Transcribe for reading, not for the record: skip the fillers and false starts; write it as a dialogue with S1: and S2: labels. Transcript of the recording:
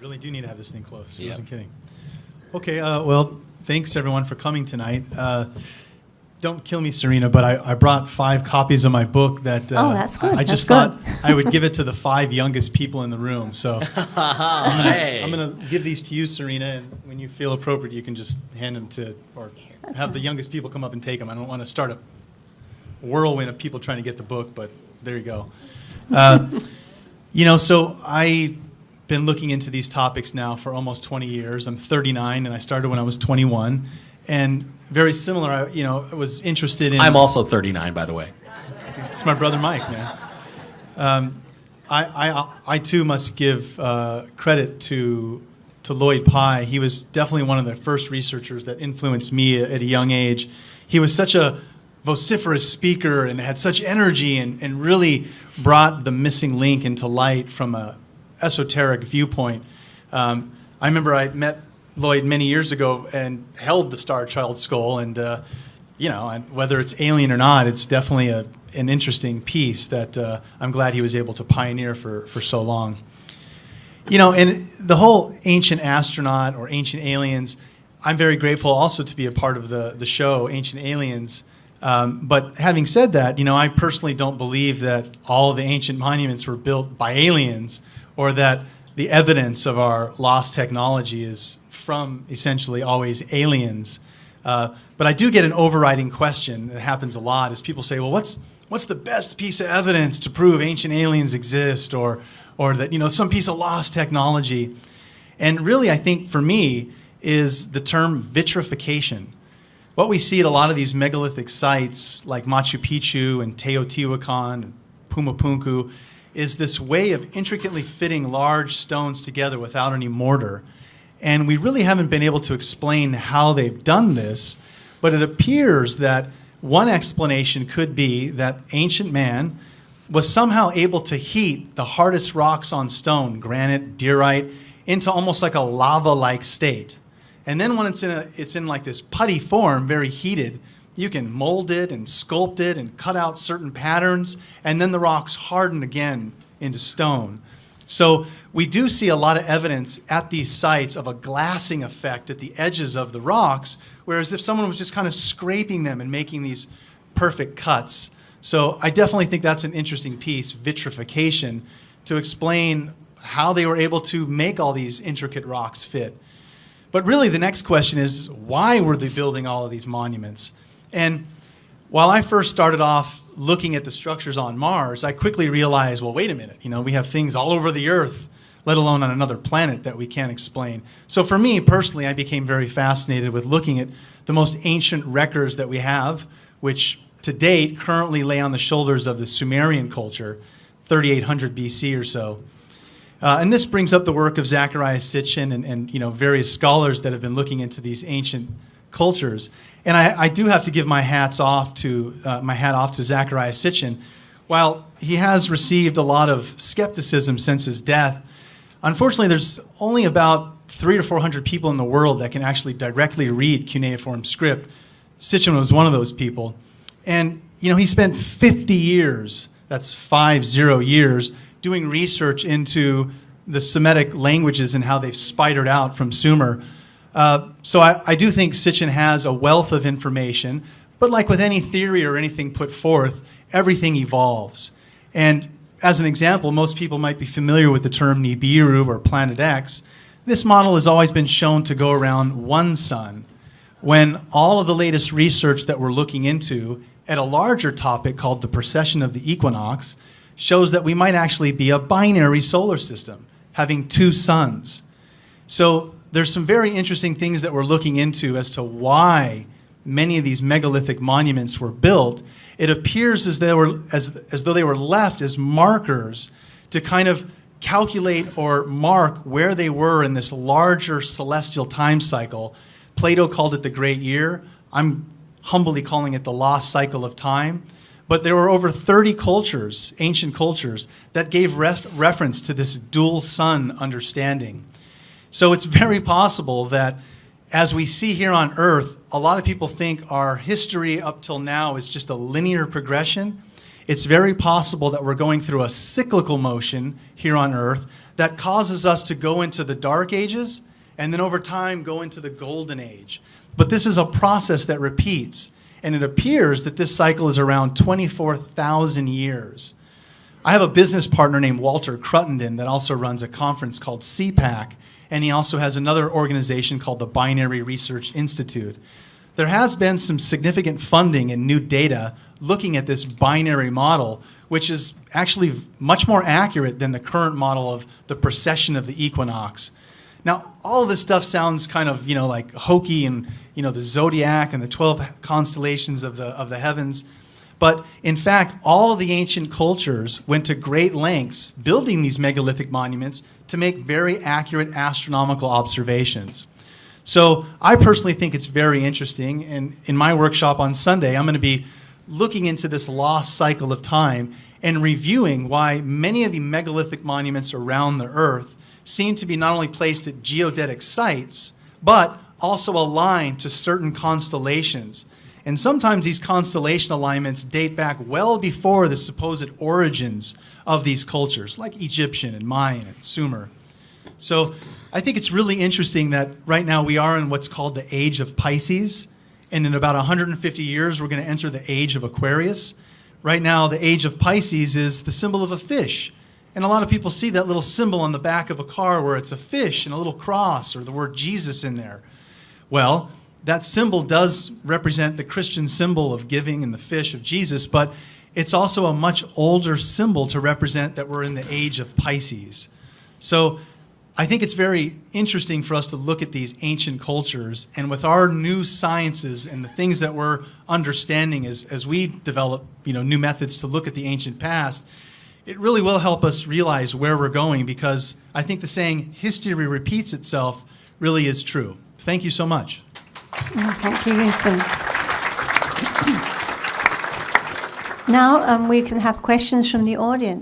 S1: really do need to have this thing close. I
S2: Yep.
S1: wasn't kidding. Okay, well, thanks everyone for coming tonight. Don't kill me, Serena, but I brought 5 copies of my book that
S3: that's good.
S1: I just
S3: That's
S1: thought I would give it to the 5 youngest people in the room. So I'm gonna give these to you, Serena, and when you feel appropriate, you can just hand them to, or have the youngest people come up and take them. I don't want to start a whirlwind of people trying to get the book, but there you go. So I've been looking into these topics now for almost 20 years. I'm 39, and I started when I was 21. And very similar, I was interested in...
S2: I'm also 39, by the way.
S1: It's my brother Mike, man. I too must give credit to Lloyd Pye. He was definitely one of the first researchers that influenced me at a young age. He was such a vociferous speaker and had such energy and really brought the missing link into light from a esoteric viewpoint. I remember I met Lloyd many years ago and held the Star Child skull, and and whether it's alien or not, it's definitely an interesting piece that I'm glad he was able to pioneer for so long. And the whole ancient astronaut or ancient aliens, I'm very grateful also to be a part of the show, Ancient Aliens. But having said that, I personally don't believe that all the ancient monuments were built by aliens, or that the evidence of our lost technology is from essentially always aliens. But I do get an overriding question that happens a lot is people say, well, what's the best piece of evidence to prove ancient aliens exist, or that some piece of lost technology? And really, I think for me is the term vitrification. What we see at a lot of these megalithic sites like Machu Picchu and Teotihuacan and Pumapunku is this way of intricately fitting large stones together without any mortar. And we really haven't been able to explain how they've done this, but it appears that one explanation could be that ancient man was somehow able to heat the hardest rocks on stone, granite, diorite, into almost like a lava-like state. And then when it's in like this putty form, very heated, you can mold it and sculpt it and cut out certain patterns, and then the rocks harden again into stone. So we do see a lot of evidence at these sites of a glassing effect at the edges of the rocks, whereas if someone was just kind of scraping them and making these perfect cuts. So I definitely think that's an interesting piece, vitrification, to explain how they were able to make all these intricate rocks fit. But really the next question is, why were they building all of these monuments? And while I first started off looking at the structures on Mars, I quickly realized, well, wait a minute, we have things all over the Earth, let alone on another planet that we can't explain. So for me personally, I became very fascinated with looking at the most ancient records that we have, which to date currently lay on the shoulders of the Sumerian culture, 3800 BC or so. And this brings up the work of Zecharia Sitchin and various scholars that have been looking into these ancient cultures. And I do have to give my hat off to Zecharia Sitchin. While he has received a lot of skepticism since his death, unfortunately there's only about 300 or 400 people in the world that can actually directly read cuneiform script. Sitchin was one of those people. And he spent 50 years, that's 50 years, doing research into the Semitic languages and how they've spidered out from Sumer. So I do think Sitchin has a wealth of information, but like with any theory or anything put forth, everything evolves. And as an example, most people might be familiar with the term Nibiru or Planet X. This model has always been shown to go around one sun, when all of the latest research that we're looking into at a larger topic called the precession of the equinox shows that we might actually be a binary solar system, having 2 suns. So there's some very interesting things that we're looking into as to why many of these megalithic monuments were built. It appears as though they were left as markers to kind of calculate or mark where they were in this larger celestial time cycle. Plato called it the Great Year. I'm humbly calling it the lost cycle of time. But there were over 30 cultures, ancient cultures, that gave reference to this dual sun understanding. So it's very possible that as we see here on Earth, a lot of people think our history up till now is just a linear progression. It's very possible that we're going through a cyclical motion here on Earth that causes us to go into the dark ages and then over time go into the golden age. But this is a process that repeats, and it appears that this cycle is around 24,000 years. I have a business partner named Walter Cruttenden that also runs a conference called CPAC, and he also has another organization called the Binary Research Institute. There has been some significant funding and new data looking at this binary model, which is actually much more accurate than the current model of the precession of the equinox. Now, all of this stuff sounds kind of, like hokey and, the zodiac and the 12 constellations of the heavens. But in fact, all of the ancient cultures went to great lengths building these megalithic monuments to make very accurate astronomical observations. So I personally think it's very interesting, and in my workshop on Sunday, I'm going to be looking into this lost cycle of time and reviewing why many of the megalithic monuments around the Earth seem to be not only placed at geodetic sites, but also aligned to certain constellations. And sometimes these constellation alignments date back well before the supposed origins of these cultures, like Egyptian and Mayan and Sumer. So I think it's really interesting that right now we are in what's called the age of Pisces, and in about 150 years we're going to enter the age of Aquarius. Right now the age of Pisces is the symbol of a fish, and a lot of people see that little symbol on the back of a car where it's a fish and a little cross or the word Jesus in there. Well, that symbol does represent the Christian symbol of giving and the fish of Jesus, but it's also a much older symbol to represent that we're in the age of Pisces. So I think it's very interesting for us to look at these ancient cultures, and with our new sciences and the things that we're understanding as we develop new methods to look at the ancient past, it really will help us realize where we're going, because I think the saying, history repeats itself, really is true. Thank you so much.
S2: Thank you, Vincent. Now we can have questions from the audience.